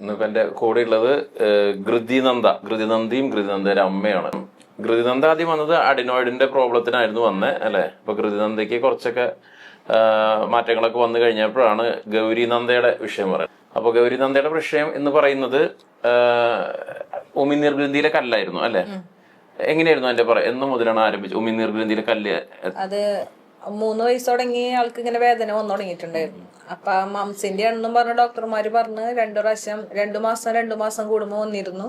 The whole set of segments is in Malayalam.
ഇന്നിപ്പോ എന്റെ കൂടെ ഉള്ളത് ഘൃതിനന്ദയും ഘൃതിനന്ദയുടെ അമ്മയാണ്. ഘൃതിനന്ദ ആദ്യം വന്നത് അഡിനോയിഡിന്റെ പ്രോബ്ലത്തിനായിരുന്നു വന്നത് അല്ലെ. അപ്പൊ ഘൃതിനന്ദയ്ക്ക് കുറച്ചൊക്കെ മാറ്റങ്ങളൊക്കെ വന്നു കഴിഞ്ഞപ്പോഴാണ് ഗൗരിനന്ദയുടെ വിഷയം പറയുന്നത്. അപ്പൊ ഗൗരിനന്ദയുടെ വിഷയം എന്ന് പറയുന്നത് ഉമിനീർ ഗ്രന്ഥിയിലെ കല്ലായിരുന്നു അല്ലെ. എങ്ങനെയായിരുന്നു അതിന്റെ എന്ന് മുതലാണ് ആരംഭിച്ചത് ഉമിനീർ ഗ്രന്ഥിയിലെ കല്ല്? അത് 3 വയസ്സ് തുടങ്ങി ആൾക്ക് ഇങ്ങനെ വേദന വന്നു തുടങ്ങിയിട്ടുണ്ടായിരുന്നു. അപ്പൊ മംസിന്റെ ആണെന്നും പറഞ്ഞ ഡോക്ടർമാര് പറഞ്ഞ് 2 മാസം കൂടുമ്പോ വന്നിരുന്നു.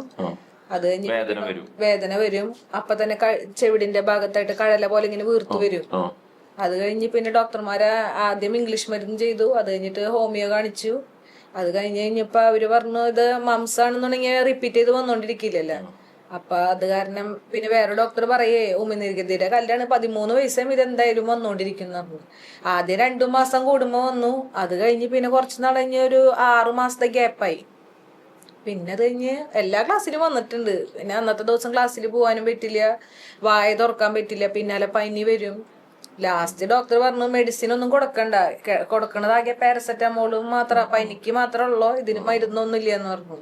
അത് കഴിഞ്ഞ് വേദന വരും. അപ്പൊ തന്നെ ചെവിടിന്റെ ഭാഗത്തായിട്ട് കഴല പോലെ ഇങ്ങനെ വീർത്തു വരും. അത് കഴിഞ്ഞ് പിന്നെ ഡോക്ടർമാരെ ആദ്യം ഇംഗ്ലീഷ് മരുന്ന് ചെയ്തു. അത് കഴിഞ്ഞിട്ട് ഹോമിയോ കാണിച്ചു. അത് കഴിഞ്ഞപ്പോ അവര് പറഞ്ഞു ഇത് മംസ് ആണെന്നുണ്ടെങ്കിൽ റിപ്പീറ്റ് ചെയ്ത് വന്നോണ്ടിരിക്കില്ലല്ലോ. അപ്പൊ അത് കാരണം പിന്നെ വേറെ ഡോക്ടർ പറയേ ഉമിനീർഗതിയുടെ കല്ലാണ് 13 വയസ്സും ഇതെന്തായാലും വന്നോണ്ടിരിക്കുന്നു. ആദ്യം 2 മാസം കൂടുമ്പോ വന്നു. അത് കഴിഞ്ഞ് പിന്നെ കുറച്ച് നാൾ കഴിഞ്ഞ് ഒരു 6 മാസത്തെ ഗ്യാപ്പായി. പിന്നെ അത് കഴിഞ്ഞ് എല്ലാ ക്ലാസ്സിലും വന്നിട്ടുണ്ട്. പിന്നെ അന്നത്തെ ദിവസം ക്ലാസ്സിൽ പോകാനും പറ്റില്ല, വായ തുറക്കാൻ പറ്റില്ല, പിന്നാലെ പനി വരും. ലാസ്റ്റ് ഡോക്ടർ പറഞ്ഞു മെഡിസിൻ ഒന്നും കൊടുക്കണതാകെ പാരസെറ്റമോളും മാത്രം, പനിക്ക് മാത്രമേ ഉള്ളൂ, ഇതിന് മരുന്നൊന്നും ഇല്ല എന്ന് പറഞ്ഞു.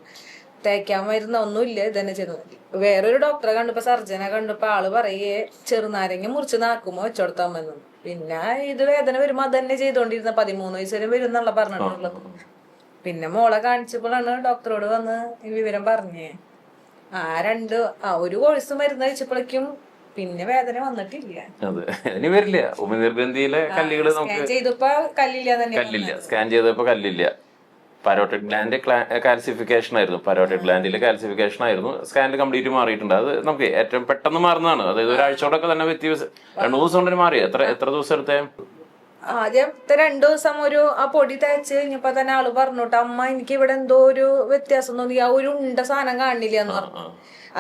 തേക്കാൻ മരുന്ന് ഒന്നുമില്ല, ഇതന്നെ ചെയ്തു. വേറൊരു ഡോക്ടറെ കണ്ടപ്പോ സർജനെ കണ്ടപ്പോ ആള് പറയേ ചെറുനാരങ്ങ മുറിച്ച് നാക്കുമ്പോ വെച്ചോടുത്താമെന്നു. പിന്നെ ഇത് വേദന വരുമ്പോ അത് തന്നെ ചെയ്തോണ്ടിരുന്ന 13 വയസ്സ് വരെ വരും എന്നുള്ള പറഞ്ഞിട്ടുള്ളത്. പിന്നെ മോളെ കാണിച്ചപ്പോഴാണ് ഡോക്ടറോട് വന്ന് ഈ വിവരം പറഞ്ഞേ. ഒരു കോഴ്സ് മരുന്ന് കഴിച്ചപ്പോഴേക്കും പിന്നെ വേദന വന്നിട്ടില്ല. ചെയ്തപ്പോ കല്ലില്ല, സ്കാൻ ചെയ്തപ്പോ കല്ലില്ല. പരോട്ടിഡ് ഗ്ലാൻഡ് കാൽസിഫിക്കേഷൻ ആയിരുന്നു. സ്കാനിൽ കംപ്ലീറ്റ് മാറിയിട്ടുണ്ട്. അത് നമുക്ക് ഏറ്റവും പെട്ടെന്ന് മാറുന്നതാണ്. അതായത് ഒരാഴ്ചയോടൊക്കെ തന്നെ വ്യത്യാസം, 2 ദിവസം കൊണ്ട് മാറി. എത്ര ദിവസം എടുത്തേ? ആദ്യത്തെ 2 ദിവസം ആ പൊടി തേച്ച് കഴിഞ്ഞപ്പോ തന്നെ ആള് പറഞ്ഞോട്ടെ അമ്മ എനിക്ക് ഇവിടെ എന്തോ ഒരു വ്യത്യാസം തോന്നി, ആ ഒരു ഉണ്ട സാധനം കാണില്ല എന്ന് പറഞ്ഞു.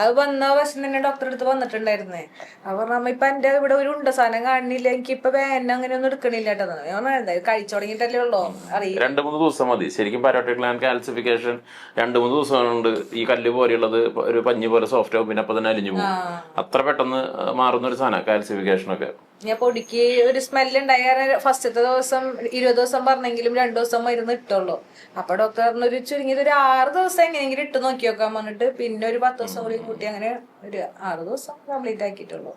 അത് വന്ന വശം തന്നെ ഡോക്ടറെ അടുത്ത് വന്നിട്ടുണ്ടായിരുന്നേ. അത് പറഞ്ഞ ഇപ്പൊ എന്റെ ഇവിടെ ഒരു ഉണ്ട സാധനം കാണില്ല, എനിക്ക് ഇപ്പൊ വേദന അങ്ങനെ ഒന്നും എടുക്കണില്ല കേട്ടോ. ഞാൻ കഴിച്ചു തുടങ്ങിയിട്ടല്ലേ ഉള്ളൂ, അറിയാം. 2-3 ദിവസം മതി ശരിക്കും. പരോട്ടിഡ് ഗ്ലാൻഡ് കാൽസിഫിക്കേഷൻ 2-3 ദിവസം കൊണ്ട് ഈ കല്ല് പോലെയുള്ളത് ഒരു പഞ്ഞി പോലെ സോഫ്റ്റ് ആവും, പിന്നെ അപ്പൊ തന്നെ അലിഞ്ഞു പോകും. അത്ര പെട്ടെന്ന് മാറുന്ന ഒരു സാധനം കാൽസിഫിക്കേഷൻ ഒക്കെ. ഞാൻ പൊടിക്ക് ഒരു സ്മെല്ല് ഉണ്ടായ ഫസ്റ്റത്തെ ദിവസം 20 ദിവസം പറഞ്ഞെങ്കിലും 2 ദിവസം മരുന്ന് ഇട്ടുള്ളൂ. അപ്പൊ ഡോക്ടർ പറഞ്ഞു ഒരു ചുരുങ്ങിയത് ഒരു 6 ദിവസം എങ്ങനെയെങ്കിലും ഇട്ട് നോക്കി നോക്കാൻ പറഞ്ഞിട്ട് പിന്നെ ഒരു 10 ദിവസം കൂടി കൂട്ടി അങ്ങനെ ഒരു 6 ദിവസം കംപ്ലീറ്റ് ആക്കിയിട്ടുള്ളൂ.